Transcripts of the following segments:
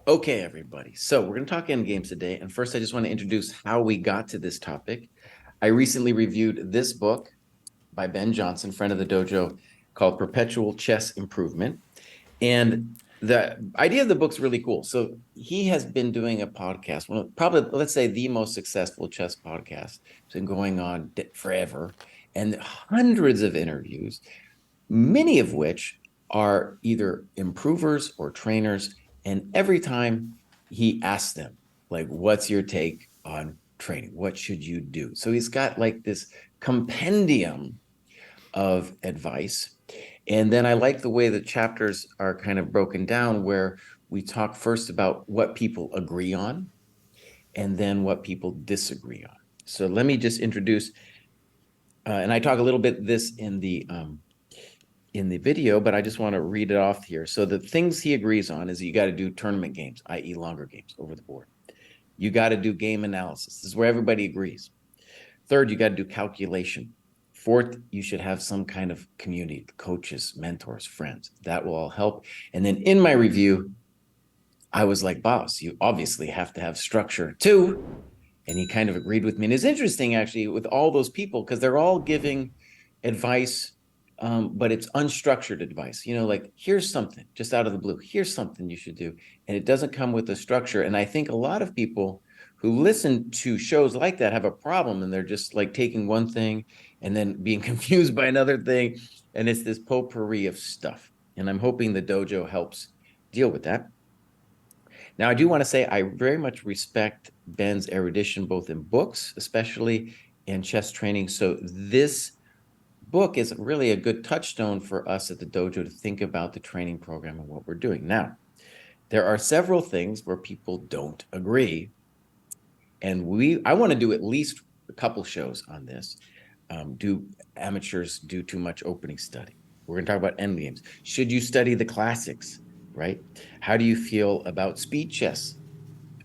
Okay, everybody. So we're going to talk endgames today. And first, I just want to introduce how we got to this topic. I recently reviewed this book by Ben Johnson, friend of the dojo, called Perpetual Chess Improvement. And the idea of the book's really cool. So he has been doing a podcast, well, probably, let's say, the most successful chess podcast. It's been going on forever, and hundreds of interviews, many of which are either improvers or trainers. And every time he asks them, like, what's your take on training? What should you do? So he's got like this compendium of advice. And then I like the way the chapters are kind of broken down, where we talk first about what people agree on and then what people disagree on. So let me just introduce, and I talk a little bit this in the video, but I just want to read it off here. So the things he agrees on is you got to do tournament games, i.e. longer games over the board. You got to do game analysis. This is where everybody agrees. Third, you got to do calculation. Fourth, you should have some kind of community, coaches, mentors, friends. That will all help. And then in my review, I was like, boss, you obviously have to have structure too. And he kind of agreed with me. And it's interesting, actually, with all those people, because they're all giving advice, but it's unstructured advice. You know, like, here's something just out of the blue. Here's something you should do. And it doesn't come with a structure. And I think a lot of people who listen to shows like that have a problem, and they're just like taking one thing and then being confused by another thing. And it's this potpourri of stuff. And I'm hoping the dojo helps deal with that. Now, I do want to say I very much respect Ben's erudition, both in books, especially in chess training. So this book is really a good touchstone for us at the dojo to think about the training program and what we're doing. Now, there are several things where people don't agree. And I want to do at least a couple shows on this. Do amateurs do too much opening study? We're going to talk about endgames. Should you study the classics, right? How do you feel about speed chess?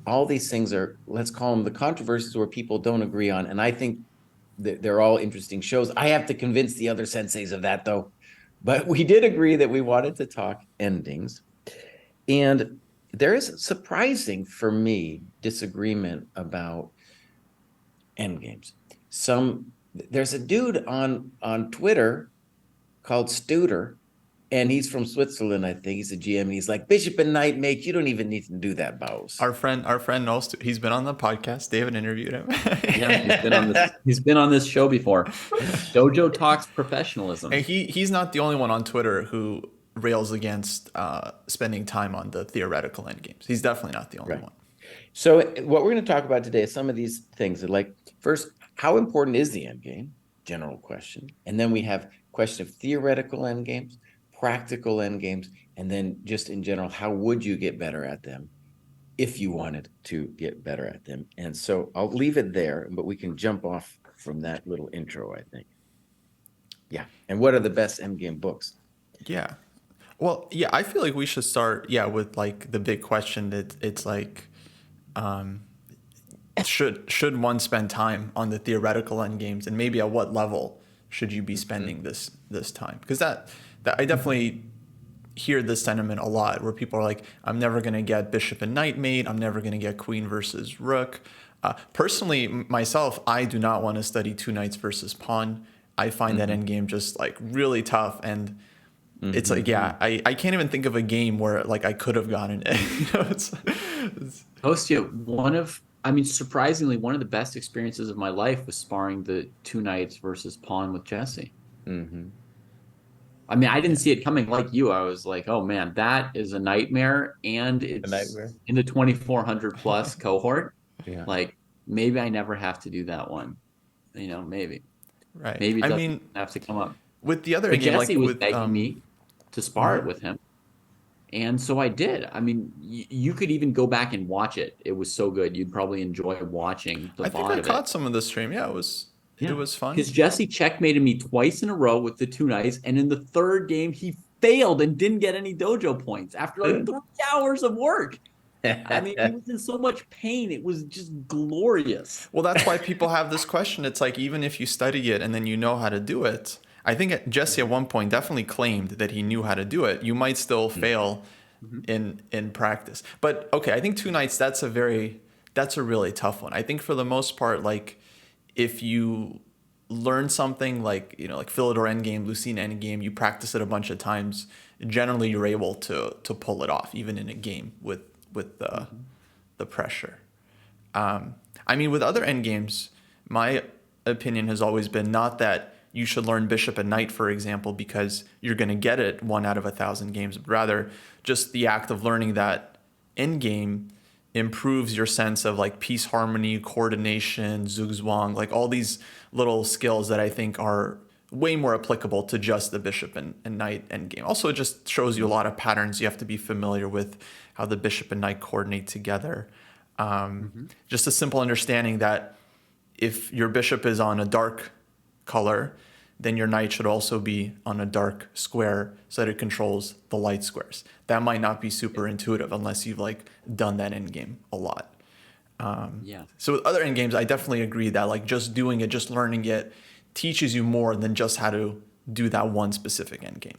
All these things are, let's call them the controversies where people don't agree on. And I think that they're all interesting shows. I have to convince the other senseis of that, though. But we did agree that we wanted to talk endings. And there is surprising for me disagreement about endgames. There's a dude on Twitter called Studer, and he's from Switzerland, I think. He's a GM, and he's like, Bishop and Knight, mate, you don't even need to do that, boss. Our friend knows. He's been on the podcast. David interviewed him. Yeah, he's been on this show before. Dojo Talks professionalism. And he's not the only one on Twitter who rails against spending time on the theoretical endgames. He's definitely not the only Right. one. So what we're going to talk about today is some of these things. Like, first, how important is the endgame? General question. And then we have question of theoretical endgames, practical endgames, and then just in general, how would you get better at them if you wanted to get better at them? And so I'll leave it there, but we can jump off from that little intro, I think. Yeah. And what are the best endgame books? Yeah. Well, yeah, I feel like we should start, with like the big question that it's like, should one spend time on the theoretical endgames, and maybe at what level should you be spending this time? Because that I definitely hear this sentiment a lot, where people are like, I'm never going to get bishop and knight mate. I'm never going to get queen versus rook. Personally, myself, I do not want to study two knights versus pawn. I find that endgame just like really tough. And it's like, I can't even think of a game where like I could have gotten it. Kostya, surprisingly, one of the best experiences of my life was sparring the two knights versus pawn with Jesse. Mm-hmm. I mean, I didn't see it coming like you. I was like, oh man, that is a nightmare. And A it's nightmare. in the 2,400 plus cohort. Yeah. Like, maybe I never have to do that one. Maybe. Right. Maybe it I doesn't mean, have to come up. with the other But endgame, Jesse like was with begging me to spar it with him. And so I did. I mean, you could even go back and watch it. It was so good. You'd probably enjoy watching the I think I VOD of it. caught some of the stream. Yeah, it Yeah. was fun. Because Jesse checkmated me twice in a row with the two knights. And in the third game, he failed and didn't get any dojo points after like 3 hours of work. I mean, he was in so much pain. It was just glorious. Well, that's why people have this question. It's like, even if you study it and then you know how to do it, I think Jesse at one point definitely claimed that he knew how to do it. You might still fail in practice. But okay, I think two knights, that's a really tough one. I think for the most part, like if you learn something like, like Philidor endgame, Lucina endgame, you practice it a bunch of times, generally you're able to pull it off even in a game with the pressure. I mean, with other endgames, my opinion has always been not that you should learn bishop and knight, for example, because you're going to get it 1 out of 1,000 games, but rather just the act of learning that endgame improves your sense of like piece harmony, coordination, zugzwang, like all these little skills that I think are way more applicable to just the bishop and knight endgame. Also, it just shows you a lot of patterns you have to be familiar with, how the bishop and knight coordinate together. Just a simple understanding that if your bishop is on a dark color, then your knight should also be on a dark square so that it controls the light squares. That might not be super intuitive unless you've like done that endgame a lot. So with other endgames, I definitely agree that like just doing it, just learning it teaches you more than just how to do that one specific endgame.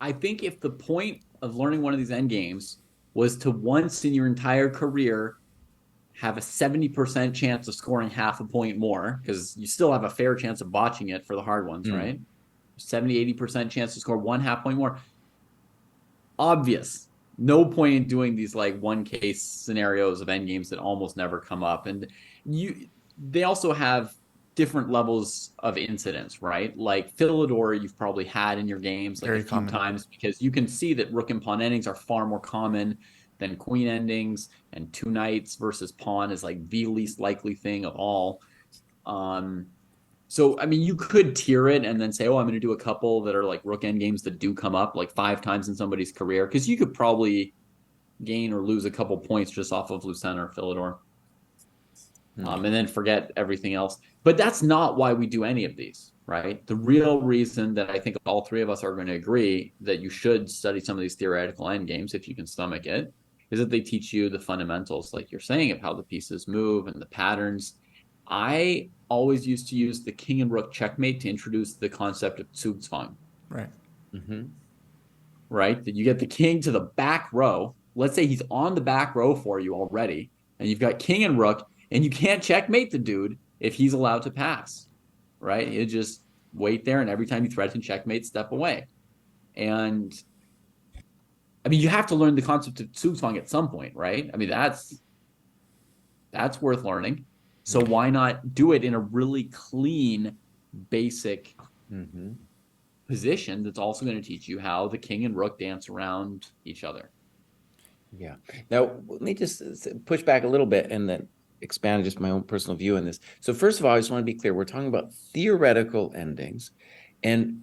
I think if the point of learning one of these endgames was to once in your entire career have a 70% chance of scoring half a point more, because you still have a fair chance of botching it for the hard ones, right? 70-80% chance to score 1/2 point more. Obvious. No point in doing these like one case scenarios of endgames that almost never come up. And they also have different levels of incidence, right? Like Philidor, you've probably had in your games like Very a few common. times, because you can see that rook and pawn endings are far more common than queen endings, and two knights versus pawn is like the least likely thing of all. So, I mean, you could tier it and then say, oh, I'm going to do a couple that are like rook endgames that do come up like 5 times in somebody's career, because you could probably gain or lose a couple points just off of Lucena or Philidor. And then forget everything else. But that's not why we do any of these, right? The real reason that I think all 3 of us are going to agree that you should study some of these theoretical endgames, if you can stomach it, is that they teach you the fundamentals, like you're saying, of how the pieces move and the patterns. I always used to use the king and rook checkmate to introduce the concept of Zugzwang. Right. Right? That you get the king to the back row. Let's say he's on the back row for you already, and you've got king and rook, and you can't checkmate the dude if he's allowed to pass, right? You just wait there, and every time you threaten checkmate, step away. And I mean, you have to learn the concept of Zugzwang at some point, right? I mean, that's worth learning. So why not do it in a really clean, basic position that's also going to teach you how the king and rook dance around each other? Yeah. Now, let me just push back a little bit and then expand just my own personal view on this. So first of all, I just want to be clear. We're talking about theoretical endings. And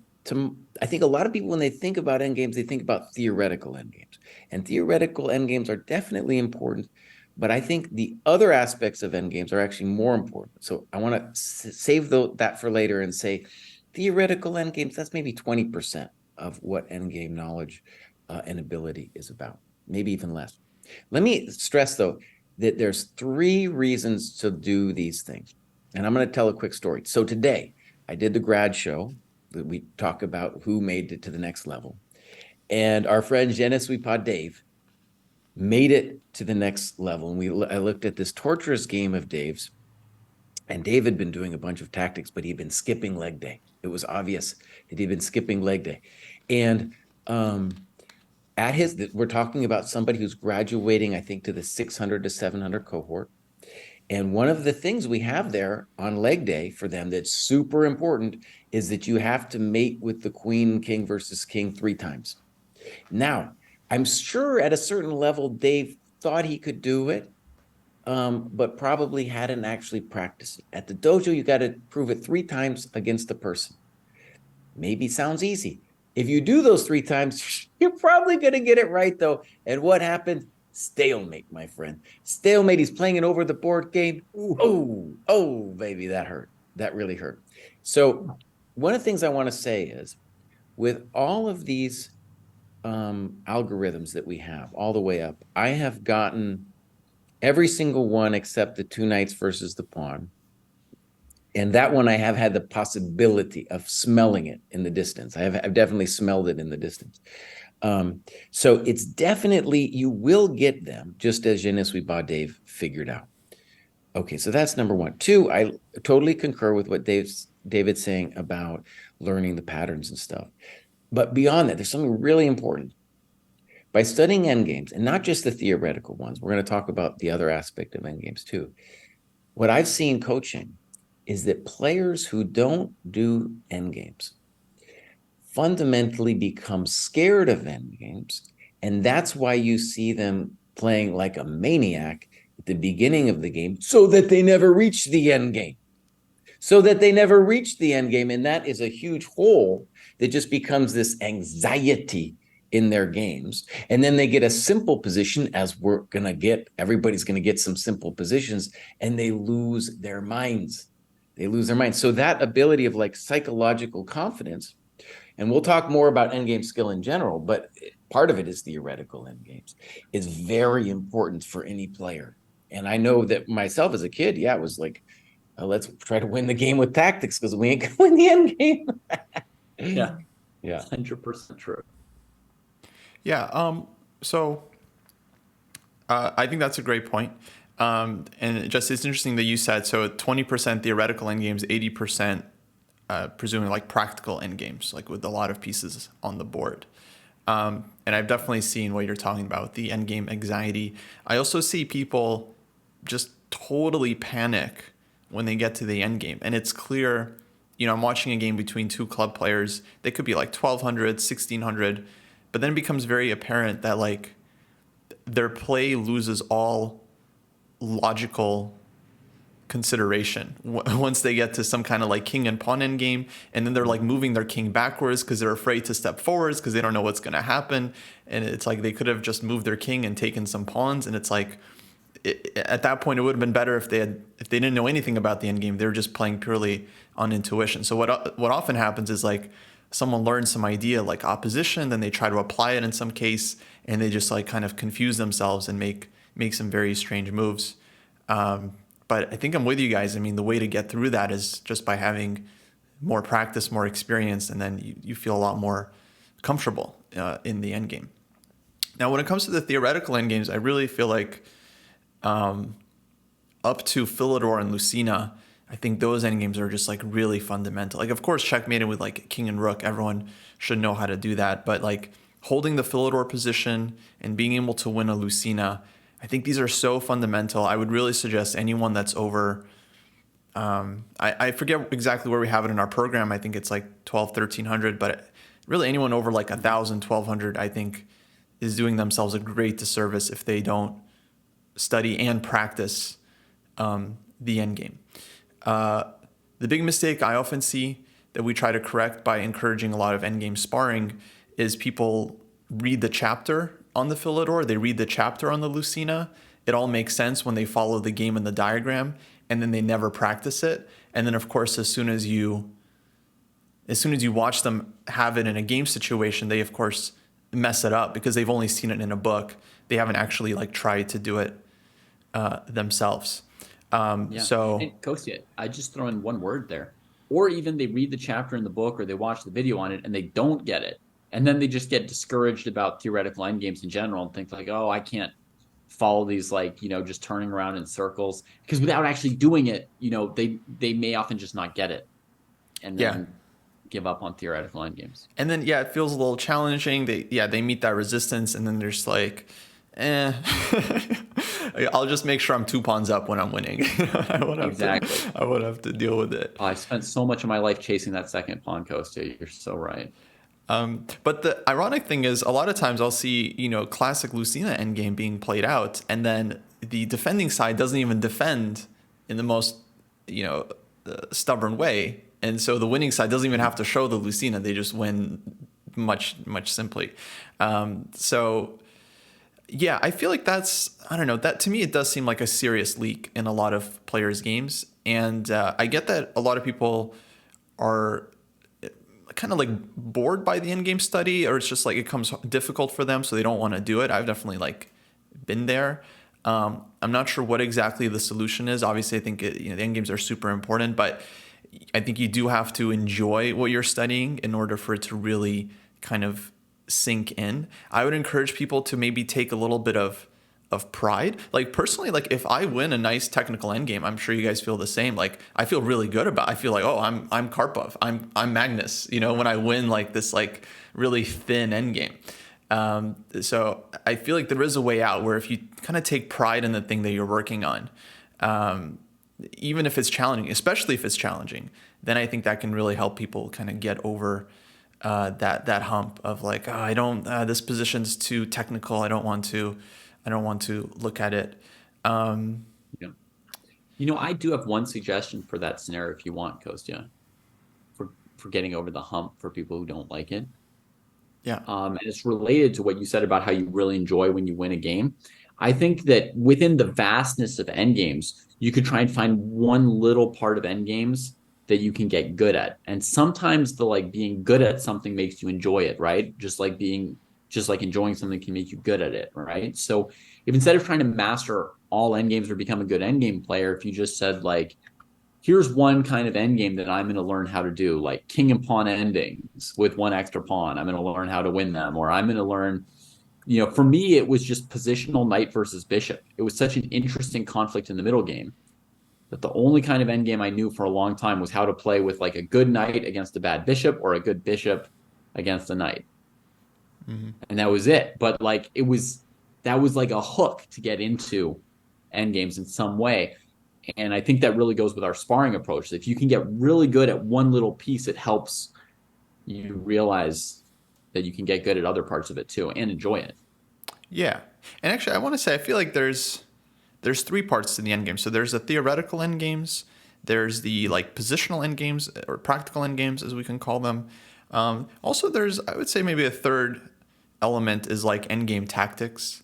I think a lot of people, when they think about endgames, they think about theoretical endgames. And theoretical endgames are definitely important. But I think the other aspects of endgames are actually more important. So I want to save that for later and say theoretical endgames, that's maybe 20% of what endgame knowledge and ability is about, maybe even less. Let me stress, though, that there's 3 reasons to do these things. And I'm going to tell a quick story. So today, I did the grad show that we talk about who made it to the next level. And our friend Jesse Kraai, Dave, made it to the next level. And I looked at this torturous game of Dave's. And Dave had been doing a bunch of tactics, but he'd been skipping leg day. It was obvious that he'd been skipping leg day. And we're talking about somebody who's graduating, I think, to the 600 to 700 cohort. And one of the things we have there on leg day for them that's super important is that you have to mate with the queen, king versus king 3 times. Now, I'm sure at a certain level, Dave thought he could do it, but probably hadn't actually practiced it. At the dojo, you got to prove it 3 times against the person. Maybe sounds easy. If you do those 3 times, you're probably going to get it right, though. And what happened? Stalemate, my friend. Stalemate. He's playing an over the board game. Oh, baby, that hurt. That really hurt. So one of the things I want to say is, with all of these algorithms that we have all the way up, I have gotten every single one except the 2 knights versus the pawn. And that one I have had the possibility of smelling it in the distance. I've definitely smelled it in the distance. So it's definitely, you will get them, just as Je ne suis pas Dave figured out. Okay, so that's number one. Two, I totally concur with what David's saying about learning the patterns and stuff. But beyond that, there's something really important. By studying endgames, and not just the theoretical ones, we're going to talk about the other aspect of endgames too. What I've seen coaching is that players who don't do endgames fundamentally become scared of endgames. And that's why you see them playing like a maniac at the beginning of the game so that they never reach the end game. So that they never reach the end game. And that is a huge hole that just becomes this anxiety in their games. And then they get a simple position, as we're going to get, everybody's going to get some simple positions, and they lose their minds. They lose their minds. So that ability of like psychological confidence, and we'll talk more about endgame skill in general, but part of it is theoretical endgames, is very important for any player. And I know that myself as a kid, yeah, it was like, let's try to win the game with tactics because we ain't gonna win the end game. Yeah. Yeah. 100% true. Yeah. So I think that's a great point. And just it's interesting that you said so 20% theoretical endgames, 80% presumably like practical endgames, like with a lot of pieces on the board. And I've definitely seen what you're talking about, the endgame anxiety. I also see people just totally panic when they get to the end game. And it's clear, I'm watching a game between two club players. They could be like 1,200, 1,600, but then it becomes very apparent that like their play loses all logical consideration once they get to some kind of like king and pawn end game, and then they're like moving their king backwards because they're afraid to step forwards because they don't know what's going to happen. And it's like they could have just moved their king and taken some pawns, and it's like at that point it would have been better if they didn't know anything about the end game. They were just playing purely on intuition. So what often happens is like someone learns some idea like opposition, then they try to apply it in some case, and they just like kind of confuse themselves and make some very strange moves. But I think I'm with you guys. I mean, the way to get through that is just by having more practice, more experience, and then you feel a lot more comfortable in the end game. Now, when it comes to the theoretical end games, I really feel like up to Philidor and Lucina, I think those end games are just like really fundamental. Like, of course, checkmating with like king and rook, everyone should know how to do that. But like holding the Philidor position and being able to win a Lucina, I think these are so fundamental. I would really suggest anyone that's over, I forget exactly where we have it in our program. I think it's like 12, 1300, but really anyone over like 1,000, 1,200, I think is doing themselves a great disservice if they don't study and practice the end game. The big mistake I often see that we try to correct by encouraging a lot of endgame sparring is people read the chapter on the Philidor, they read the chapter on the Lucina. It all makes sense when they follow the game in the diagram, and then they never practice it. And then, of course, as soon as you watch them have it in a game situation, they of course mess it up because they've only seen it in a book. They haven't actually like tried to do it themselves. So, and Kostya, I just throw in one word there. Or even they read the chapter in the book or they watch the video on it and they don't get it. And then they just get discouraged about theoretical endgames in general and think like, oh, I can't follow these like, just turning around in circles. Because without actually doing it, they may often just not get it and then give up on theoretical endgames. And then it feels a little challenging. They meet that resistance, and then there's like, I'll just make sure I'm 2 pawns up when I'm winning. I won't have to deal with it. Oh, I spent so much of my life chasing that second pawn, Kostya. You're so right. But the ironic thing is, a lot of times I'll see, classic Lucina endgame being played out, and then the defending side doesn't even defend in the most, stubborn way. And so the winning side doesn't even have to show the Lucina. They just win much, much simply. So I feel like I don't know, that to me, it does seem like a serious leak in a lot of players' games. And I get that a lot of people are kind of like bored by the end-game study, or it's just like it comes difficult for them, so they don't want to do it. I've definitely like been there. I'm not sure what exactly the solution is. Obviously, I think the end games are super important, but I think you do have to enjoy what you're studying in order for it to really kind of sink in. I would encourage people to maybe take a little bit of pride. Like personally, like if I win a nice technical endgame, I'm sure you guys feel the same. Like I feel really good I feel like, oh, I'm Karpov. I'm Magnus, when I win like this like really thin endgame. So I feel like there is a way out where if you kind of take pride in the thing that you're working on, even if it's challenging, especially if it's challenging, then I think that can really help people kind of get over that hump of like, oh, I don't, this position's too technical. I don't want to look at it. Yeah. I do have one suggestion for that scenario if you want, Kostya, for getting over the hump for people who don't like it. Yeah. And it's related to what you said about how you really enjoy when you win a game. I think that within the vastness of endgames, you could try and find one little part of endgames that you can get good at. And sometimes the like being good at something makes you enjoy it, right? Just like enjoying something can make you good at it, right? So if instead of trying to master all endgames or become a good endgame player, if you just said like, here's one kind of end game that I'm going to learn how to do, like king and pawn endings with one extra pawn. I'm going to learn how to win them, or I'm going to learn, for me, it was just positional knight versus bishop. It was such an interesting conflict in the middle game that the only kind of end game I knew for a long time was how to play with like a good knight against a bad bishop or a good bishop against a knight. Mm-hmm. And that was it. But like that was like a hook to get into end games in some way. And I think that really goes with our sparring approach. If you can get really good at one little piece, it helps you realize that you can get good at other parts of it too and enjoy it. Yeah. And actually, I want to say, I feel like there's three parts to the end game. So there's the theoretical end games, there's the like positional end games or practical end games, as we can call them. Also, there's, I would say, maybe a third element is like end game tactics,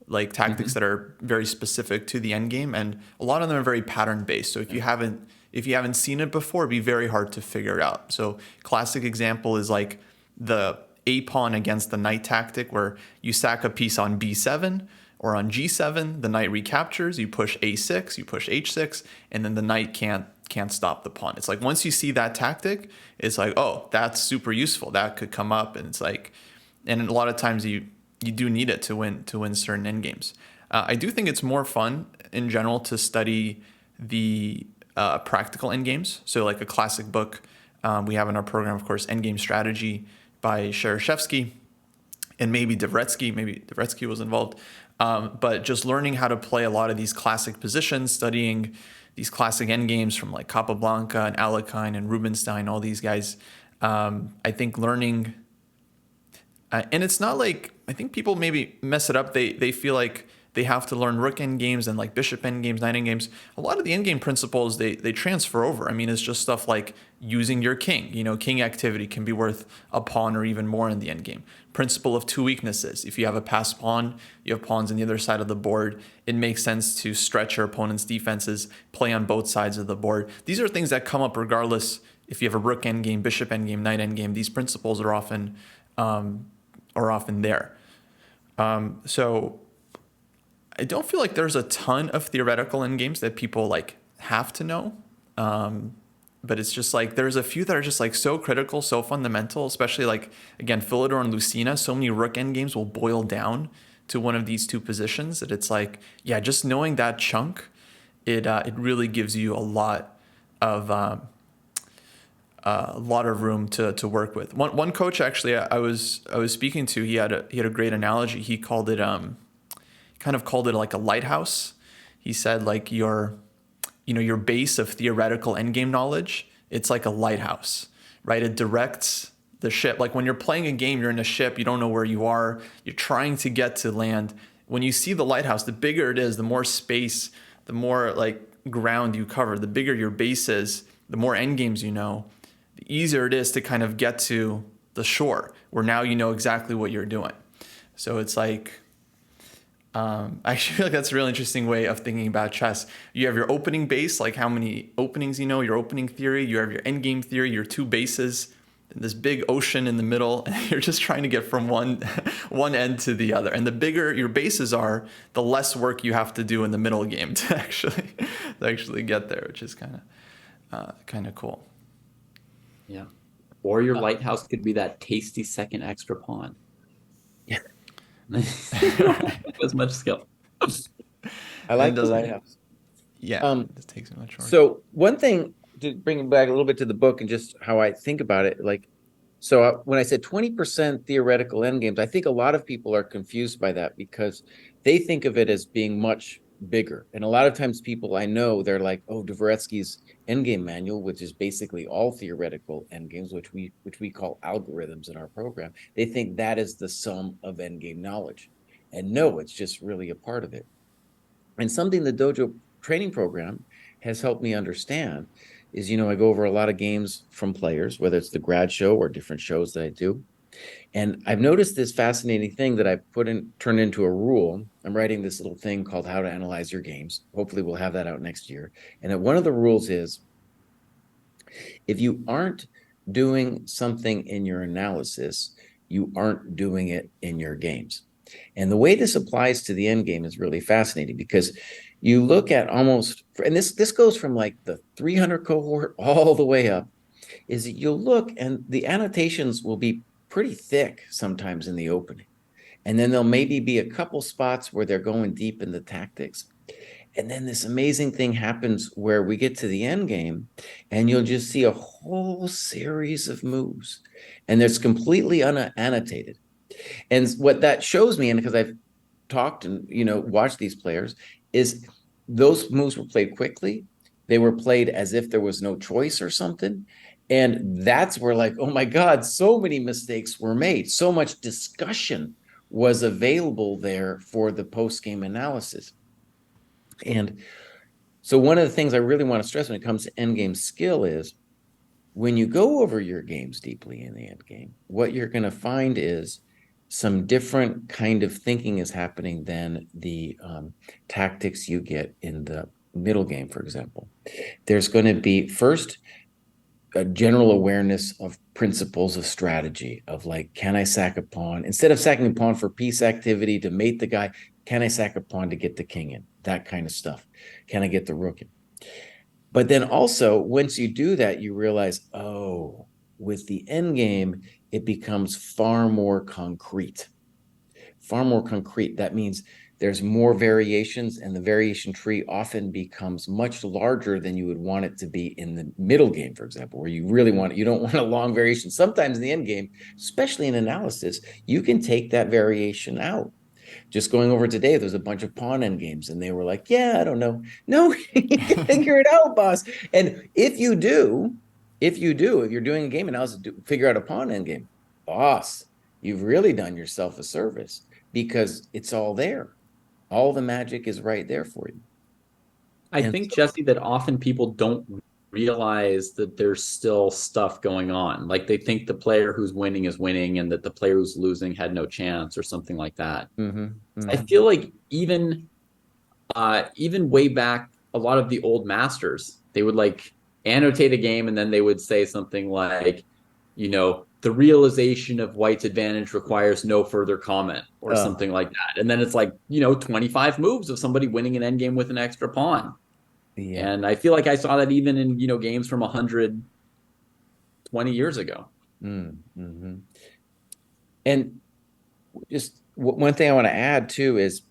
like tactics that are very specific to the end game, and a lot of them are very pattern based. So if you haven't seen it before, it'd be very hard to figure it out. So classic example is like the a pawn against the knight tactic, where you sack a piece on b7 or on g7, the knight recaptures, you push a6, you push h6, and then the knight can't stop the pawn. It's like once you see that tactic, it's like, oh, that's super useful. That could come up, and it's like, and a lot of times you do need it to win certain end games. I do think it's more fun in general to study the practical end games. So like a classic book we have in our program, of course, Endgame Strategy by Shereshevsky, and maybe Dvoretsky was involved. But just learning how to play a lot of these classic positions, studying these classic end games from like Capablanca and Alekhine and Rubinstein, all these guys. I think learning, and it's not like, I think people maybe mess it up. They feel like they have to learn rook end games and like bishop end games, knight end games. A lot of the end game principles, they transfer over. I mean, it's just stuff like using your king. King activity can be worth a pawn or even more in the end game. Principle of two weaknesses. If you have a passed pawn, you have pawns on the other side of the board. It makes sense to stretch your opponent's defenses, play on both sides of the board. These are things that come up regardless if you have a rook end game, bishop end game, knight end game. These principles are often there. So I don't feel like there's a ton of theoretical end games that people like have to know. But it's just like there's a few that are just like so critical, so fundamental, especially like, again, Philidor and Lucina. So many rook end games will boil down to one of these two positions that it's like, yeah, just knowing that chunk, it really gives you a lot of room to work with. One coach actually I was speaking to, he had a great analogy. He called it kind of called it like a lighthouse. He said like your base of theoretical endgame knowledge, it's like a lighthouse, right? It directs the ship. Like when you're playing a game, you're in a ship, you don't know where you are, you're trying to get to land. When you see the lighthouse, the bigger it is, the more space, the more like ground you cover, the bigger your base is, the more end games you know, the easier it is to kind of get to the shore where now you know exactly what you're doing. So it's like, I actually feel like that's a really interesting way of thinking about chess. You have your opening base, like how many openings you know, your opening theory, you have your endgame theory, your two bases, and this big ocean in the middle, and you're just trying to get from one end to the other. And the bigger your bases are, the less work you have to do in the middle game to actually get there, which is kind of cool. Yeah. Or your lighthouse could be that tasty second extra pawn. You don't have as much skill. I like And the doesn't, lighthouse. yeah, Um, this takes it much shorter. so one thing to bring it back a little bit to the book and just how I think about it, like, so when I said 20% theoretical endgames, I think a lot of people are confused by that because they think of it as being much bigger. And a lot of times people I know, they're like, oh, Dvoretsky's endgame manual, which is basically all theoretical endgames, which we call algorithms in our program. They think that is the sum of endgame knowledge. And no, it's just really a part of it. And something the dojo training program has helped me understand is, I go over a lot of games from players, whether it's the grad show or different shows that I do. And I've noticed this fascinating thing that I turned into a rule. I'm writing this little thing called How to Analyze Your Games. Hopefully we'll have that out next year. And one of the rules is if you aren't doing something in your analysis, you aren't doing it in your games. And the way this applies to the end game is really fascinating because you look at almost, and this goes from like the 300 cohort all the way up, is that you'll look and the annotations will be pretty thick sometimes in the opening. And then there'll maybe be a couple spots where they're going deep in the tactics. And then this amazing thing happens where we get to the end game and you'll just see a whole series of moves and it's completely unannotated. And what that shows me, and because I've talked and watched these players, is those moves were played quickly. They were played as if there was no choice or something. And that's where, like, oh my God, so many mistakes were made. So much discussion was available there for the post-game analysis. And so one of the things I really want to stress when it comes to endgame skill is when you go over your games deeply in the end game, what you're going to find is some different kind of thinking is happening than the tactics you get in the middle game, for example. There's going to be first a general awareness of principles of strategy of like, can I sack a pawn? Instead of sacking a pawn for piece activity to mate the guy, can I sack a pawn to get the king in? That kind of stuff. Can I get the rook in? But then also, once you do that, you realize, oh, with the end game, it becomes far more concrete. Far more concrete. That means there's more variations, and the variation tree often becomes much larger than you would want it to be in the middle game, for example, where you don't want a long variation. Sometimes in the end game, especially in analysis, you can take that variation out. Just going over today, there's a bunch of pawn end games, and they were like, "Yeah, I don't know. No, you can figure it out, boss." And if you're doing a game analysis, figure out a pawn end game, boss, you've really done yourself a service because it's all there. All the magic is right there for you. I And think, Jesse, that often people don't realize that there's still stuff going on. Like they think the player who's winning is winning and that the player who's losing had no chance or something like that. I feel like even way back, a lot of the old masters, they would like annotate a game and then they would say something like, the realization of white's advantage requires no further comment or something like that. And then it's like, 25 moves of somebody winning an endgame with an extra pawn. yeah. And I feel like I saw that even in, games from 120 years ago. Mm-hmm. And just one thing I want to add too is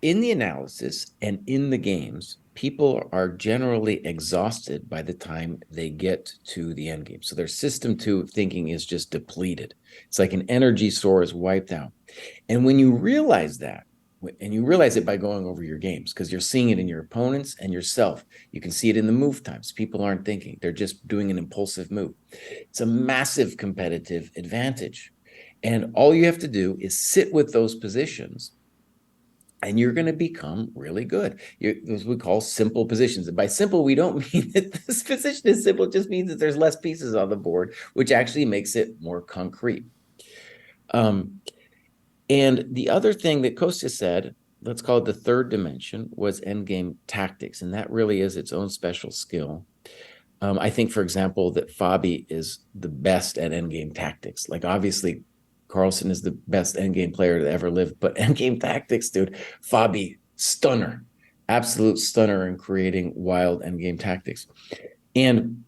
in the analysis and in the games, people are generally exhausted by the time they get to the end game. So their system two thinking is just depleted. It's like an energy source is wiped out. And when you realize that, and you realize it by going over your games, because you're seeing it in your opponents and yourself. You can see it in the move times. People aren't thinking, they're just doing an impulsive move. It's a massive competitive advantage. And all you have to do is sit with those positions and you're going to become really good. Those we call simple positions. And by simple, we don't mean that this position is simple. It just means that there's less pieces on the board, which actually makes it more concrete. And the other thing that Kostya said, let's call it the third dimension, was endgame tactics. And that really is its own special skill. I think, for example, that Fabi is the best at endgame tactics. Like, obviously, Carlsen is the best endgame player to ever live, but endgame tactics, dude, Fabi, stunner, absolute stunner in creating wild endgame tactics. And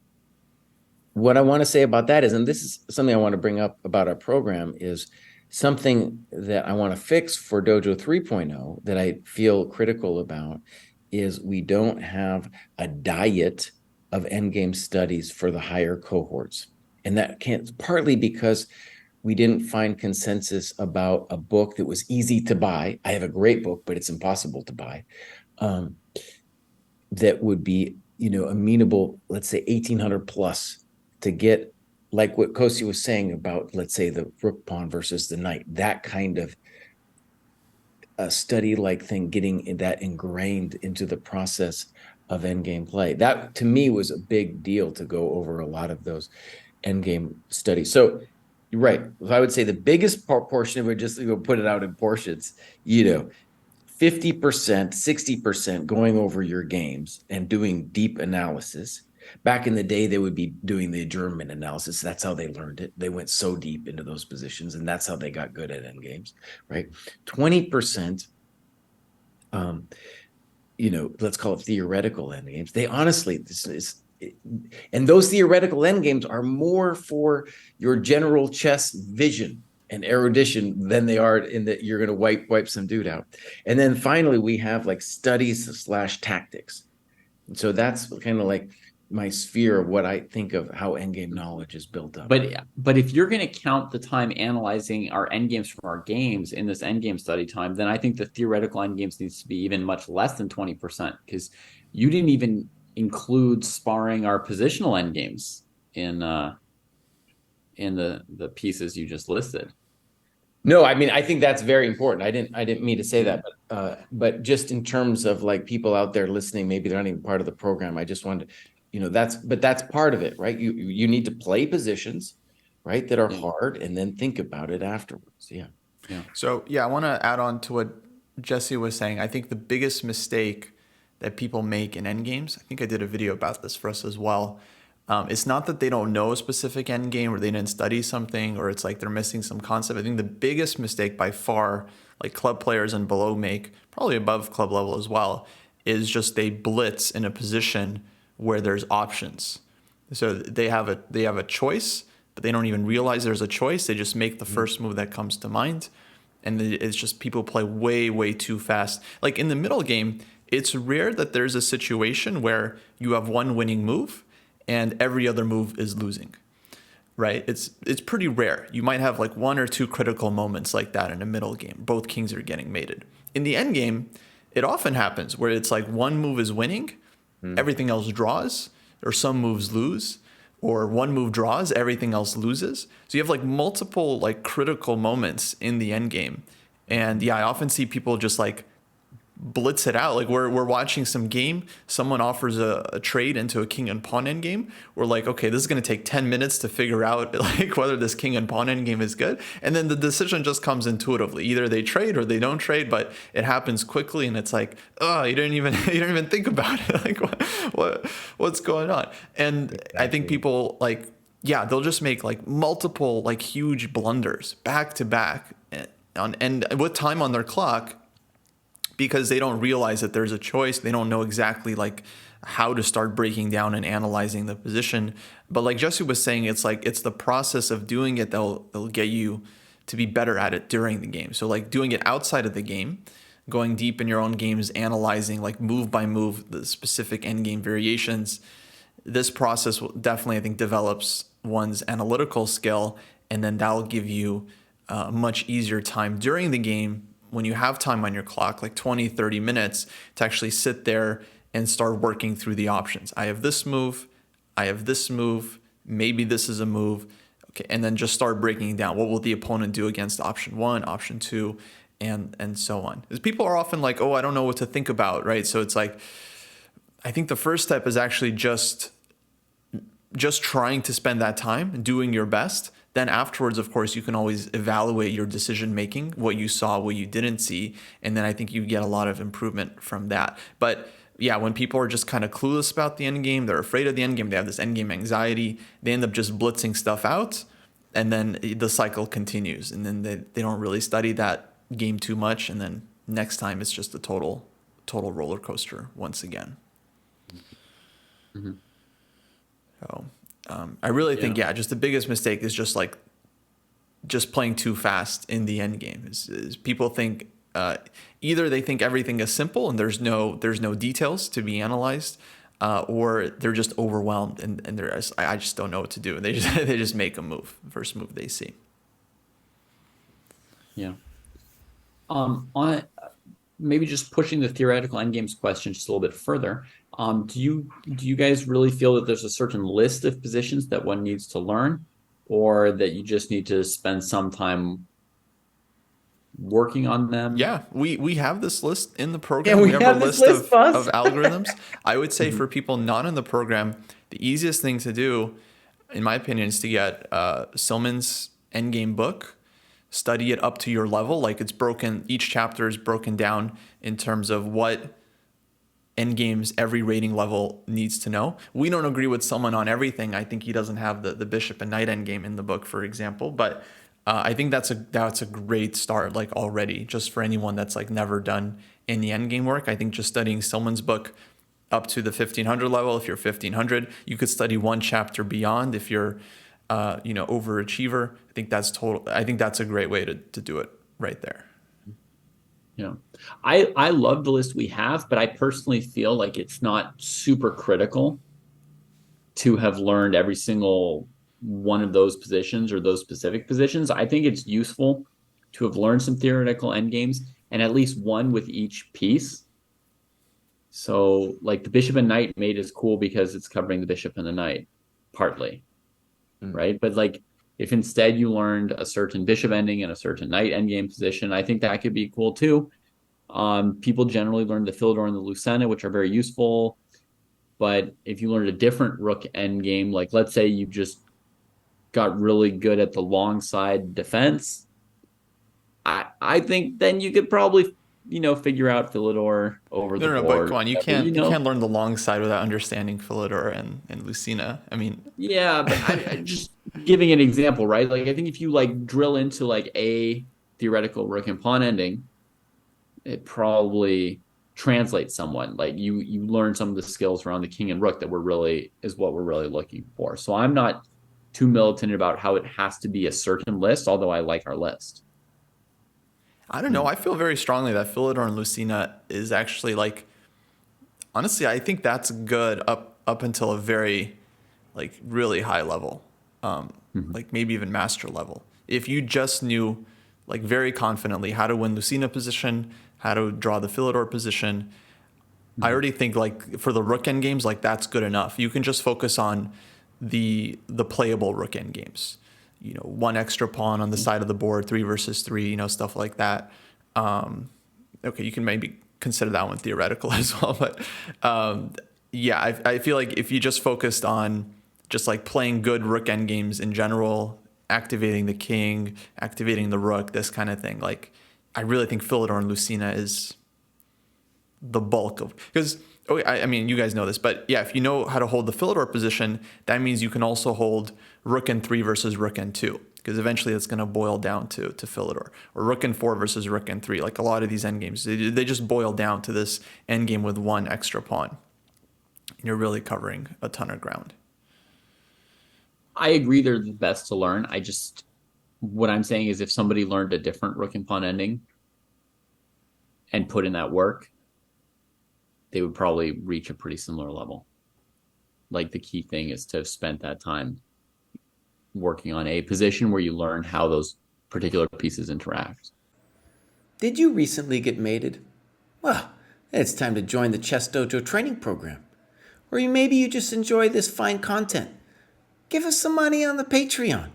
what I want to say about that is, and this is something I want to bring up about our program, is something that I want to fix for Dojo 3.0 that I feel critical about is we don't have a diet of endgame studies for the higher cohorts. And that can't partly because we didn't find consensus about a book that was easy to buy. I have a great book, but it's impossible to buy. That would be, amenable, let's say 1800 plus, to get like what Kostya was saying about, let's say, the rook pawn versus the knight, that kind of a study like thing, getting that ingrained into the process of endgame play. That to me was a big deal to go over a lot of those endgame studies. So you're right. I would say the biggest portion of it, just to put it out in portions, 50%, 60% going over your games and doing deep analysis. Back in the day, they would be doing the adjournment analysis. That's how they learned it. They went so deep into those positions, and that's how they got good at endgames, right? 20%, let's call it theoretical endgames. They honestly, this is, and those theoretical endgames are more for your general chess vision and erudition than they are in that you're going to wipe some dude out. And then finally, we have like studies / tactics. And so that's kind of like my sphere of what I think of how endgame knowledge is built up. But if you're going to count the time analyzing our endgames from our games in this endgame study time, then I think the theoretical endgames needs to be even much less than 20%, because you didn't even include sparring our positional endgames in the pieces you just listed. No, I mean, I think that's very important. I didn't mean to say that, but just in terms of like people out there listening, maybe they're not even part of the program. I just wanted, that's part of it, right? You need to play positions, right, that are hard, and then think about it afterwards. Yeah. So I want to add on to what Jesse was saying. I think the biggest mistake that people make in endgames, I think I did a video about this for us as well. It's not that they don't know a specific endgame or they didn't study something or it's like they're missing some concept. I think the biggest mistake by far, like club players and below make, probably above club level as well, is just they blitz in a position where there's options. So they have a choice, but they don't even realize there's a choice. They just make the first move that comes to mind. And it's just people play way, way too fast. Like in the middle game, it's rare that there's a situation where you have one winning move and every other move is losing, right? It's pretty rare. You might have like one or two critical moments like that in a middle game. Both kings are getting mated. In the end game, it often happens where it's like one move is winning, everything else draws, or some moves lose, or one move draws, everything else loses. So you have like multiple like critical moments in the end game. And I often see people just like blitz it out. Like we're watching some game, someone offers a trade into a king and pawn endgame. We're like, okay, this is going to take 10 minutes to figure out like whether this king and pawn endgame is good. And then the decision just comes intuitively. Either they trade or they don't trade, but it happens quickly and it's like, oh, you don't even think about it. Like what's going on? And exactly. I think people like, they'll just make like multiple like huge blunders back to back and with time on their clock, because they don't realize that there's a choice. They don't know exactly like how to start breaking down and analyzing the position. But like Jesse was saying, it's like it's the process of doing it that'll get you to be better at it during the game. So like doing it outside of the game, going deep in your own games, analyzing like move by move the specific end game variations. This process will definitely, I think, develops one's analytical skill, and then that'll give you a much easier time during the game when you have time on your clock, like 20, 30 minutes, to actually sit there and start working through the options. I have this move, maybe this is a move, okay, and then just start breaking down. What will the opponent do against option one, option two, and so on. Because people are often like, oh, I don't know what to think about, right? So it's like, I think the first step is actually just trying to spend that time doing your best. Then afterwards, of course, you can always evaluate your decision making, what you saw, what you didn't see. And then I think you get a lot of improvement from that. But when people are just kind of clueless about the end game, they're afraid of the end game, they have this end game anxiety, they end up just blitzing stuff out. And then the cycle continues. And then they don't really study that game too much. And then next time it's just a total roller coaster once again. Mm-hmm. So I really think, just the biggest mistake is just playing too fast in the end game. Is people think either they think everything is simple and there's no details to be analyzed, or they're just overwhelmed and I just don't know what to do, and they just make a move, first move they see. Yeah. On maybe just pushing the theoretical endgames question just a little bit further. Do you guys really feel that there's a certain list of positions that one needs to learn, or that you just need to spend some time working on them? Yeah, we have this list in the program. Yeah, we have have a this list list, boss. of algorithms. I would say for people not in the program, the easiest thing to do, in my opinion, is to get Silman's Endgame book, study it up to your level. Like, it's broken, each chapter is broken down in terms of what endgames every rating level needs to know. We don't agree with someone on everything. I think he doesn't have the bishop and knight endgame in the book, for example, but I think that's a great start, like, already, just for anyone that's like never done any endgame work. I think just studying Silman's book up to the 1500 level, if you're 1500, you could study one chapter beyond if you're overachiever. I think that's a great way to do it right there. Yeah. I love the list we have, but I personally feel like it's not super critical to have learned every single one of those positions or those specific positions. I think it's useful to have learned some theoretical endgames and at least one with each piece. So, like, the bishop and knight mate is cool because it's covering the bishop and the knight partly, right? But like, if instead you learned a certain bishop ending and a certain knight endgame position, I think that could be cool too. People generally learn the Philidor and the Lucena, which are very useful. But if you learned a different rook endgame, like, let's say you just got really good at the long side defense, I think then you could probably figure out Philidor over the No, board. but come on, you can't learn the long side without understanding Philidor and Lucena. I mean, yeah, but I just giving an example, right? Like, I think if you like drill into like a theoretical rook and pawn ending, it probably translates somewhat. Like, you learn some of the skills around the king and rook that what we're really looking for. So I'm not too militant about how it has to be a certain list, although I like our list. I don't know. I feel very strongly that Philidor and Lucena is actually, like, honestly, I think that's good up until a very, like, really high level, like maybe even master level. If you just knew, like, very confidently how to win Lucena position, how to draw the Philidor position, I already think, like, for the rook end games, like, that's good enough. You can just focus on the playable rook end games. One extra pawn on the side of the board, 3 versus 3, stuff like that. Okay, you can maybe consider that one theoretical as well. But I feel like if you just focused on just, like, playing good rook end games in general, activating the king, activating the rook, this kind of thing, like, I really think Philidor and Lucena is the bulk of, because I mean, you guys know this, but yeah, if you know how to hold the Philidor position, that means you can also hold rook n3 versus rook n2, because eventually it's going to boil down to Philidor, or rook n4 versus rook n3. Like, a lot of these endgames, they just boil down to this endgame with one extra pawn. You're really covering a ton of ground. I agree they're the best to learn. What I'm saying is, if somebody learned a different rook and pawn ending and put in that work, they would probably reach a pretty similar level. Like, the key thing is to have spent that time working on a position where you learn how those particular pieces interact. Did you recently get mated? Well, it's time to join the ChessDojo training program. Or maybe you just enjoy this fine content. Give us some money on the Patreon.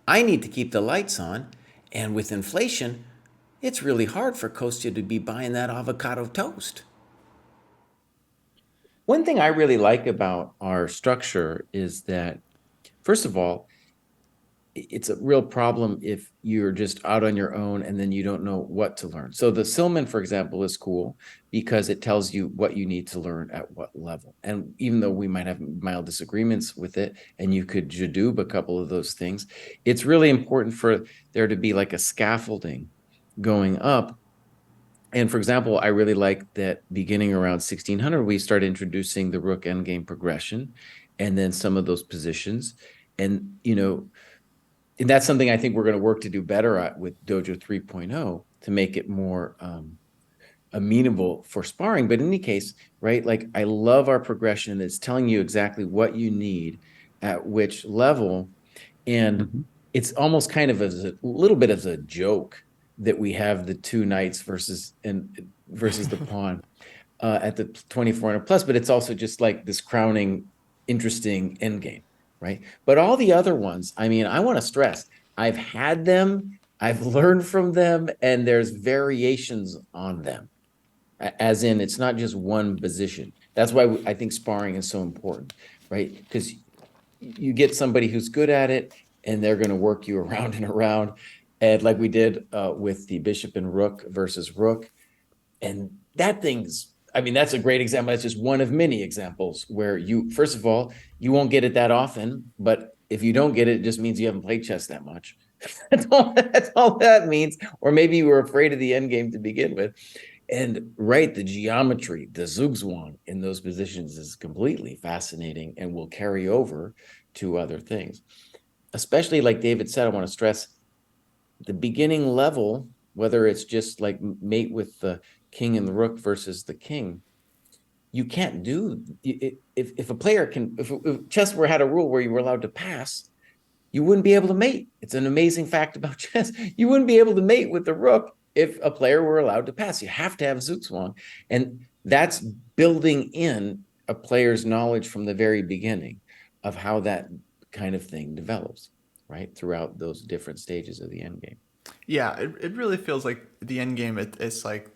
I need to keep the lights on, and with inflation, it's really hard for Kostya to be buying that avocado toast. One thing I really like about our structure is that, first of all, it's a real problem if you're just out on your own and then you don't know what to learn. So the Silman, for example, is cool because it tells you what you need to learn at what level. And even though we might have mild disagreements with it, and you could jadoob a couple of those things, it's really important for there to be like a scaffolding going up. And for example, I really like that beginning around 1600, we started introducing the rook endgame progression. and then some of those positions. And, and that's something I think we're going to work to do better at with Dojo 3.0 to make it more amenable for sparring. But in any case, right, like I love our progression. It's telling you exactly what you need at which level. And Mhm. it's almost kind of as a little bit as a joke that we have the two knights versus the pawn at the 2400 plus, but it's also just like this crowning interesting end game, right? But all the other ones, I mean, I want to stress, I've had them, I've learned from them, and there's variations on them. As in, it's not just one position. That's why I think sparring is so important, right? Because you get somebody who's good at it, and they're going to work you around and around, and like we did with the bishop and rook versus rook, and that thing's, I mean, that's a great example. That's just one of many examples where you, first of all, you won't get it that often, but if you don't get it, it just means you haven't played chess that much. That's all that means. Or maybe you were afraid of the end game to begin with. And right, the geometry, the zugzwang in those positions is completely fascinating and will carry over to other things. Especially like David said, I want to stress the beginning level, whether it's just like mate with the king and the rook versus the king, you can't do if a player can, if chess were had a rule where you were allowed to pass, you wouldn't be able to mate. It's an amazing fact about chess. You wouldn't be able to mate with the rook if a player were allowed to pass. You have to have zugzwang, and that's building in a player's knowledge from the very beginning of how that kind of thing develops, right, throughout those different stages of the end game. Yeah, it really feels like the end game. It's like,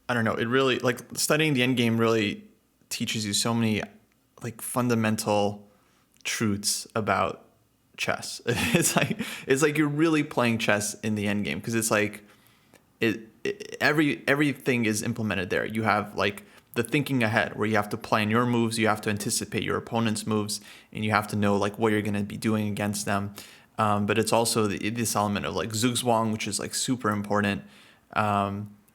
I don't know. It really, like, studying the end game really teaches you so many like fundamental truths about chess. It's like you're really playing chess in the end game, because it's like everything is implemented there. You have like the thinking ahead, where you have to plan your moves, you have to anticipate your opponent's moves, and you have to know like what you're going to be doing against them. But it's also this element of like zugzwang, which is like super important.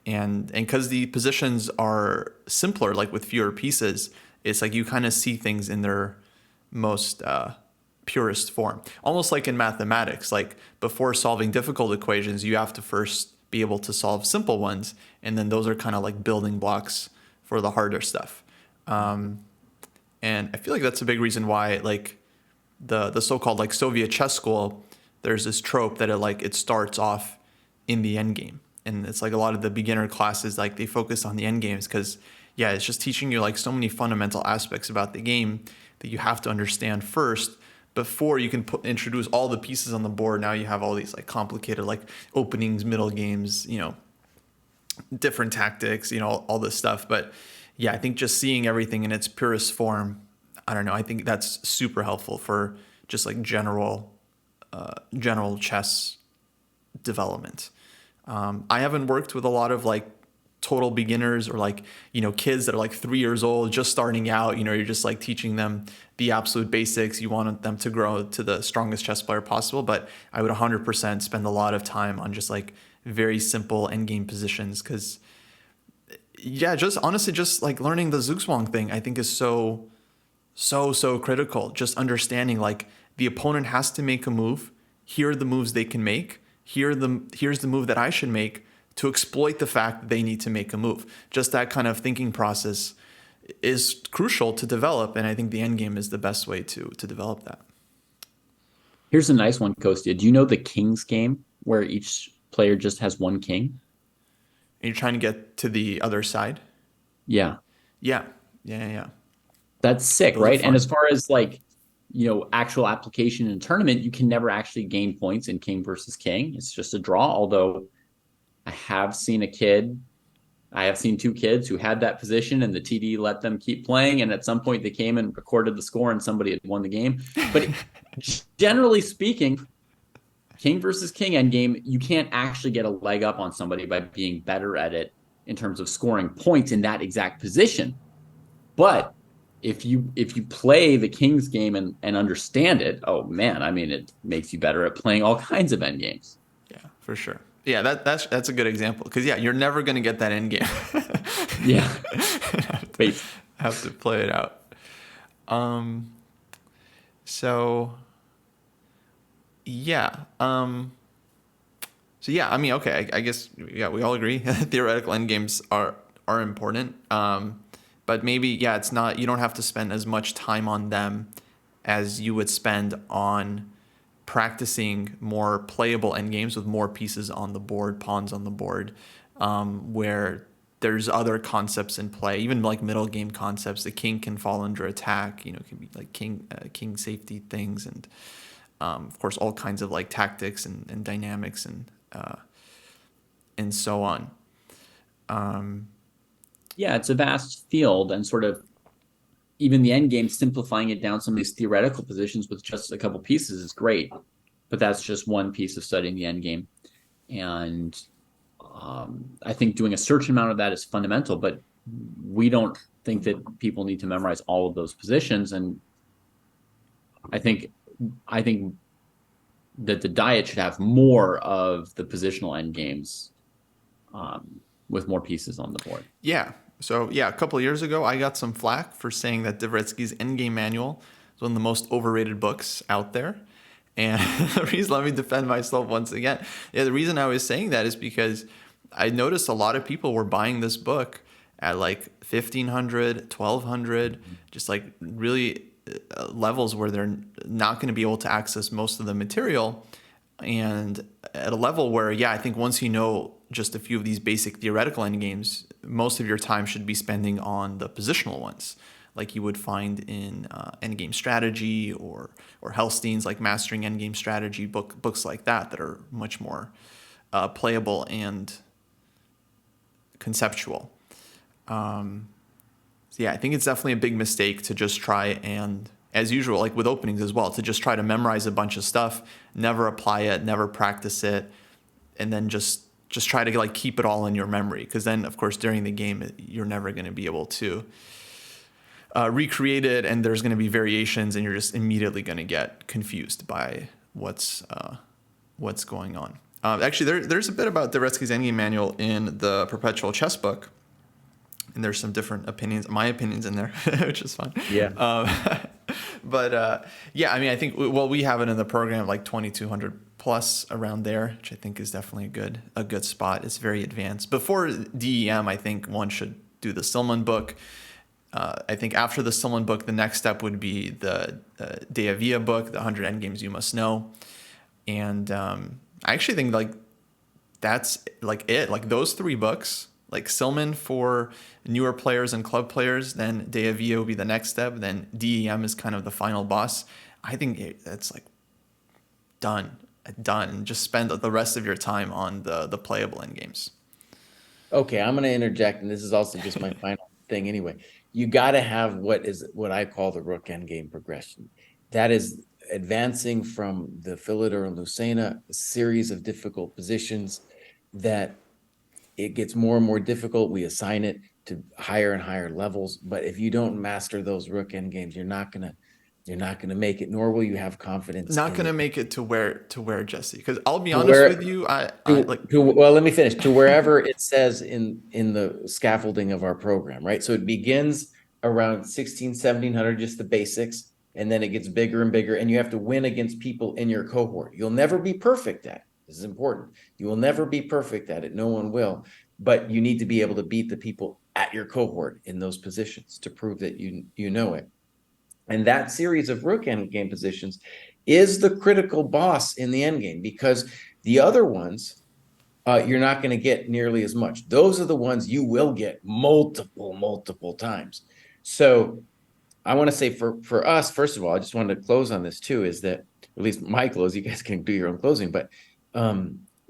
And because the positions are simpler, like with fewer pieces, it's like you kind of see things in their most purest form. Almost like in mathematics, like before solving difficult equations, you have to first be able to solve simple ones, and then those are kind of like building blocks for the harder stuff. And I feel like that's a big reason why, like, the so-called like Soviet chess school, there's this trope that it starts off in the end game, and it's like a lot of the beginner classes, like, they focus on the end games because, yeah, it's just teaching you like so many fundamental aspects about the game that you have to understand first before you can introduce all the pieces on the board. Now you have all these like complicated like openings, middle games, different tactics, all this stuff. But yeah, I think just seeing everything in its purest form, I don't know, I think that's super helpful for just like general chess development. I haven't worked with a lot of like total beginners, or like, kids that are like 3 years old, just starting out. You're just like teaching them the absolute basics. You want them to grow to the strongest chess player possible. But I would 100% spend a lot of time on just like very simple endgame positions, because, yeah, just honestly, just like learning the zugzwang thing, I think is so critical. Just understanding like the opponent has to make a move. Here are the moves they can make. Here's the move that I should make to exploit the fact that they need to make a move. Just that kind of thinking process is crucial to develop, and I think the end game is the best way to develop that. Here's a nice one, Kostya. Do you know the King's game, where each player just has one king? And you're trying to get to the other side. Yeah, Yeah, yeah. that's sick, Those are right? And as fun. far as like, actual application in a tournament, you can never actually gain points in king versus king. It's just a draw. Although I have seen I have seen two kids who had that position, and the TD let them keep playing. And at some point, they came and recorded the score, and somebody had won the game. But generally speaking, king versus king endgame, you can't actually get a leg up on somebody by being better at it in terms of scoring points in that exact position. But if you play the king's game and understand it, oh man, I mean, it makes you better at playing all kinds of end games. Yeah, for sure. Yeah, that's a good example, because, yeah, you're never going to get that end game. Yeah. Wait. Have to play it out. So yeah. So yeah, I mean, okay, I guess yeah, we all agree theoretical endgames are important. But maybe yeah, it's not. You don't have to spend as much time on them as you would spend on practicing more playable endgames with more pieces on the board, pawns on the board, where there's other concepts in play, even like middle game concepts. The king can fall under attack. It can be like king safety things, and of course all kinds of like tactics and dynamics and so on. Yeah, it's a vast field, and sort of even the end game, simplifying it down some of these theoretical positions with just a couple pieces is great. But that's just one piece of studying the end game. And I think doing a certain amount of that is fundamental, but we don't think that people need to memorize all of those positions. And I think that the diet should have more of the positional end games with more pieces on the board. Yeah. So yeah, a couple of years ago, I got some flack for saying that Dvoretsky's Endgame Manual is one of the most overrated books out there. And the reason, let me defend myself once again. Yeah, the reason I was saying that is because I noticed a lot of people were buying this book at like 1,500, 1,200, just like really levels where they're not going to be able to access most of the material. And at a level where, yeah, I think once you know just a few of these basic theoretical endgames, most of your time should be spending on the positional ones, like you would find in Endgame Strategy or Hellstein's like Mastering Endgame Strategy books like that are much more playable and conceptual. So yeah, I think it's definitely a big mistake to just try and, as usual, like with openings as well, to just try to memorize a bunch of stuff, never apply it, never practice it, and then just try to like keep it all in your memory. Because then, of course, during the game, you're never going to be able to recreate it, and there's going to be variations, and you're just immediately going to get confused by what's going on. Actually, there's a bit about Dvoretsky's Endgame Manual in the Perpetual Chess book, and there's some different opinions, my opinions in there, which is fun. Yeah. But yeah, I mean, I think we have it in the program like 2,200 plus around there, which I think is definitely a good spot. It's very advanced. Before DEM, I think one should do the Silman book. I think after the Silman book, the next step would be the Deavia book, the 100 Endgames You Must Know. And I actually think like that's like it. Like those three books, like Silman for newer players and club players, then Deavia will be the next step, then DEM is kind of the final boss. I think that's like done. And just spend the rest of your time on the playable endgames. Okay, I'm going to interject, and this is also just my final thing anyway. You got to have what I call the rook endgame progression. That is advancing from the Philidor and Lucena, a series of difficult positions that it gets more and more difficult. We assign it to higher and higher levels, but if you don't master those rook endgames, you're not gonna make it, nor will you have confidence. Not gonna make it to where Jesse. Because I'll be honest with you, well, let me finish. To wherever it says in the scaffolding of our program, right? So it begins around 16, 1700, just the basics, and then it gets bigger and bigger, and you have to win against people in your cohort. You'll never be perfect at it. This is important. You will never be perfect at it. No one will, but you need to be able to beat the people at your cohort in those positions to prove that you know it. And that series of rook endgame positions is the critical boss in the endgame, because the other ones you're not going to get nearly as much. Those are the ones you will get multiple times. So I want to say for us, first of all, I just wanted to close on this too, is that, at least my close, you guys can do your own closing, but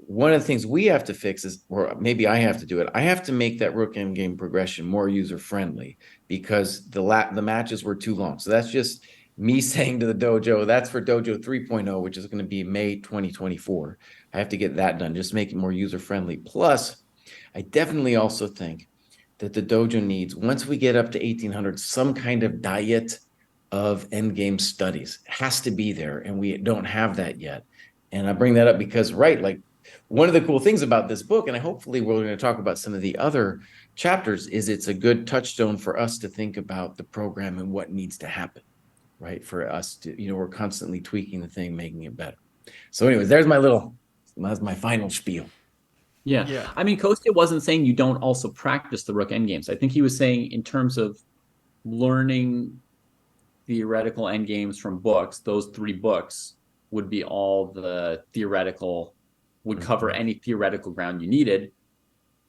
one of the things we have to fix is, or maybe I have to do it, I have to make that rook endgame progression more user-friendly, because the matches were too long. So that's just me saying to the dojo, that's for Dojo 3.0, which is going to be May 2024. I have to get that done, just make it more user-friendly. Plus, I definitely also think that the dojo needs, once we get up to 1,800, some kind of diet of endgame studies. It has to be there, and we don't have that yet. And I bring that up because, right, like one of the cool things about this book, and hopefully we're going to talk about some of the other chapters, is it's a good touchstone for us to think about the program and what needs to happen. right? For us to, we're constantly tweaking the thing, making it better. So anyways, that's my final spiel. Yeah. Yeah. I mean, Kostya wasn't saying you don't also practice the rook endgames. I think he was saying in terms of learning theoretical endgames from books, those 3 books would be all the theoretical, would cover any theoretical ground you needed,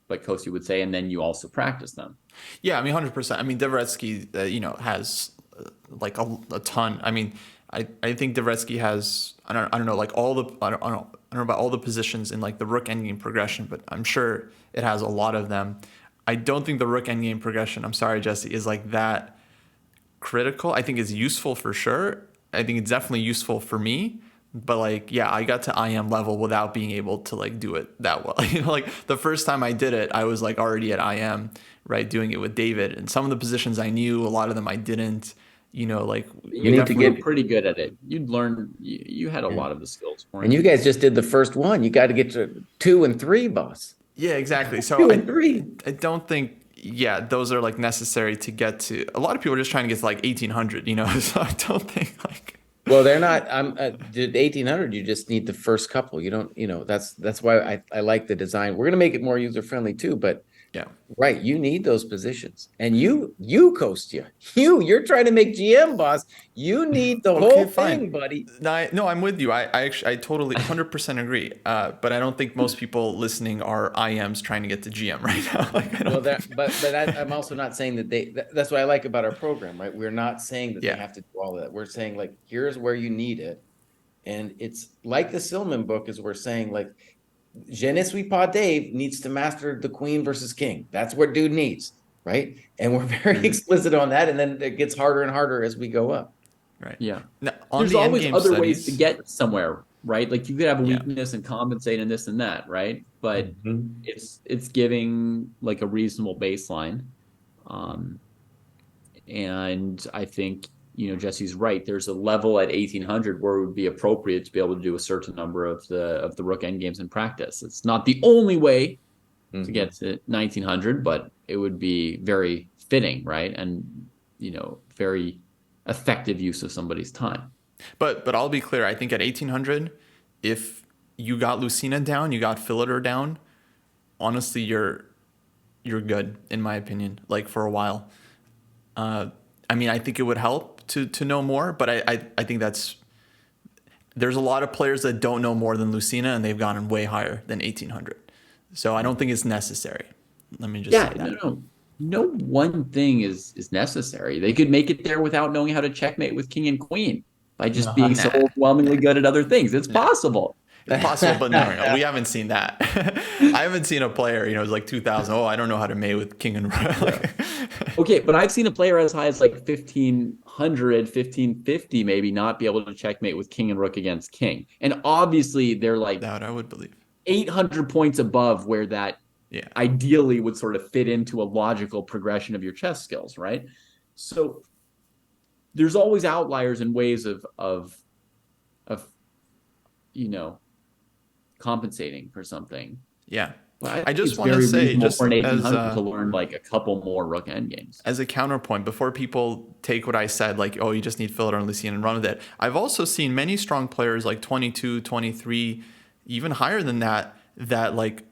but Kostya would say, and then you also practice them. Yeah, I mean, 100%. I mean, Dvoretsky, has like a ton. I mean, I think Dvoretsky has, I don't know, like all the, I don't know about all the positions in like the rook endgame progression, but I'm sure it has a lot of them. I don't think the rook endgame progression, I'm sorry, Jesse, is like that critical. I think it's useful for sure. I think it's definitely useful for me. But like, yeah, I got to IM level without being able to like do it that well. Like the first time I did it, I was like already at IM, right, doing it with David. And some of the positions I knew, a lot of them I didn't. Like You need to were get pretty good at it. You'd learn, you had a lot of the skills for and it. you guys just did the first one. You got to get to 2 and 3, boss. Yeah, exactly. So 2 and 3. I don't think those are like necessary to get to. A lot of people are just trying to get to like 1800. So I don't think like. Well, they're not. Did 1800. You just need the first couple. You don't. That's why I like the design. We're gonna make it more user friendly too. But Yeah. right, you need those positions, and you Kostya, you're trying to make GM, boss. You need the whole thing, buddy. No, I'm with you. I totally 100% agree. But I don't think most people listening are IMs trying to get to GM right now. Like, I don't think. But I'm also not saying that that's what I like about our program, right? We're not saying that Yeah. they have to do all of that. We're saying like, here's where you need it, and it's like the Silman book is we're saying like, Je ne suis pas Dave needs to master the queen versus king. That's what dude needs, right? And we're very explicit on that, and then it gets harder and harder as we go up. Right. Yeah. Now, on There's the always endgame other ways to studies, get somewhere, right? Like you could have a Yeah. weakness and compensate in this and that, right? But Mhm. it's giving like a reasonable baseline. And I think, Jesse's right. There's a level at 1800 where it would be appropriate to be able to do a certain number of the rook endgames in practice. It's not the only way to get to 1900, but it would be very fitting, right? And very effective use of somebody's time. but I'll be clear. I think at 1800, if you got Lucina down, you got Philiter down, honestly, you're good in my opinion. Like for a while. I mean, I think it would help to know more, but I think there's a lot of players that don't know more than Lucina, and they've gone way higher than 1800. So I don't think it's necessary. Let me just say that. No one thing is necessary. They could make it there without knowing how to checkmate with king and queen by just being so overwhelmingly good at other things. It's possible. It's possible, but no, we haven't seen that. I haven't seen a player, it's like 2000. Oh, I don't know how to mate with king and rook. Okay, but I've seen a player as high as like 1500, 1550 maybe not be able to checkmate with king and rook against king. And obviously they're like That I would believe 800 points above where that ideally would sort of fit into a logical progression of your chess skills, right? So there's always outliers and ways of compensating for something. Yeah. But I just want to say, just for an as to learn like a couple more rook endgames. As a counterpoint, before people take what I said, like, oh, you just need Philiter and Lucina and run with it. I've also seen many strong players like 22, 23, even higher than that like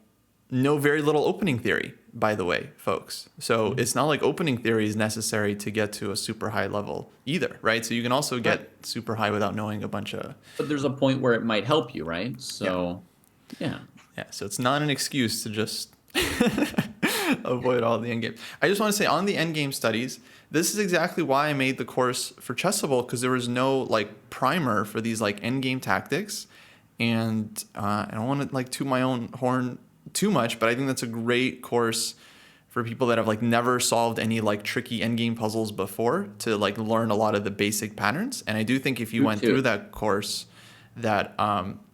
know very little opening theory, by the way, folks. So it's not like opening theory is necessary to get to a super high level either, right? So you can also get super high without knowing a bunch of... But there's a point where it might help you, right? So, yeah. So it's not an excuse to just avoid all the endgame. I just want to say on the endgame studies, this is exactly why I made the course for Chessable, because there was no like primer for these like endgame tactics. And I don't want to like toot my own horn too much, but I think that's a great course for people that have like never solved any like tricky endgame puzzles before to like learn a lot of the basic patterns. And I do think if you went through that course, that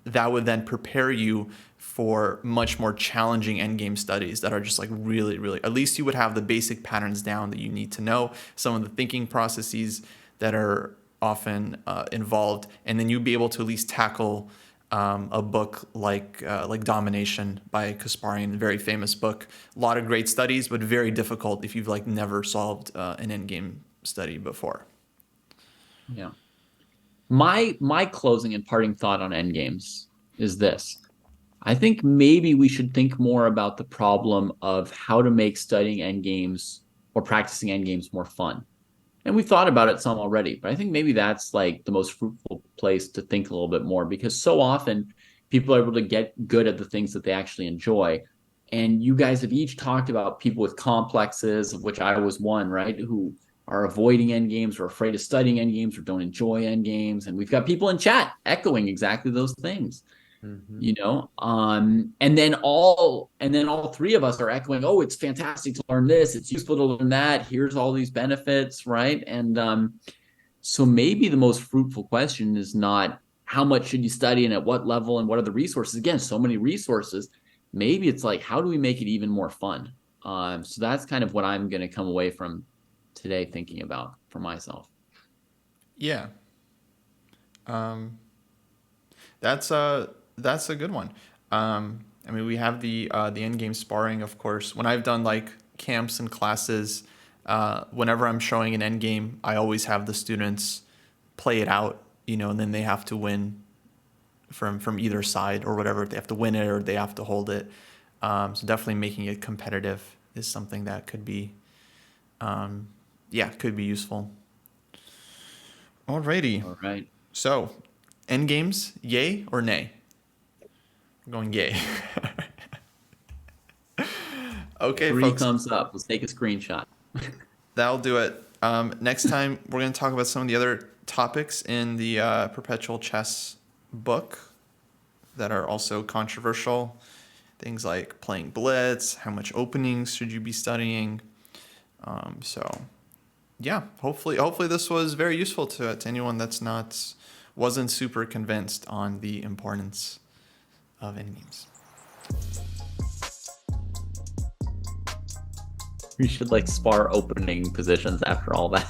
that would then prepare you for much more challenging endgame studies that are just like really, really, at least you would have the basic patterns down that you need to know, some of the thinking processes that are often involved, and then you'd be able to at least tackle a book like Domination by Kasparian, a very famous book. A lot of great studies, but very difficult if you've like never solved an endgame study before. Yeah. My closing and parting thought on endgames is this. I think maybe we should think more about the problem of how to make studying endgames or practicing endgames more fun. And we've thought about it some already, but I think maybe that's like the most fruitful place to think a little bit more, because so often people are able to get good at the things that they actually enjoy. And you guys have each talked about people with complexes, of which I was one, right? Who are avoiding end games or afraid of studying end games or don't enjoy end games. And we've got people in chat echoing exactly those things. And then all three of us are echoing, oh, it's fantastic to learn this, it's useful to learn that, here's all these benefits, right? And so maybe the most fruitful question is not how much should you study and at what level and what are the resources. Again, so many resources. Maybe it's like, how do we make it even more fun? So that's kind of what I'm going to come away from today thinking about for myself. Yeah. That's a good one. I mean, we have the end game sparring, of course. When I've done like camps and classes, whenever I'm showing an end game, I always have the students play it out, and then they have to win from either side or whatever. They have to win it or they have to hold it. So definitely making it competitive is something that could be, could be useful. Alrighty. All right. So, end games, yay or nay? We're going yay. Okay, 3 folks. thumbs up. Let's take a screenshot. That'll do it. Next time, we're going to talk about some of the other topics in the Perpetual Chess book that are also controversial. Things like playing blitz, how much openings should you be studying. Hopefully this was very useful to anyone that's wasn't super convinced on the importance of endgames. We should like spar opening positions after all that.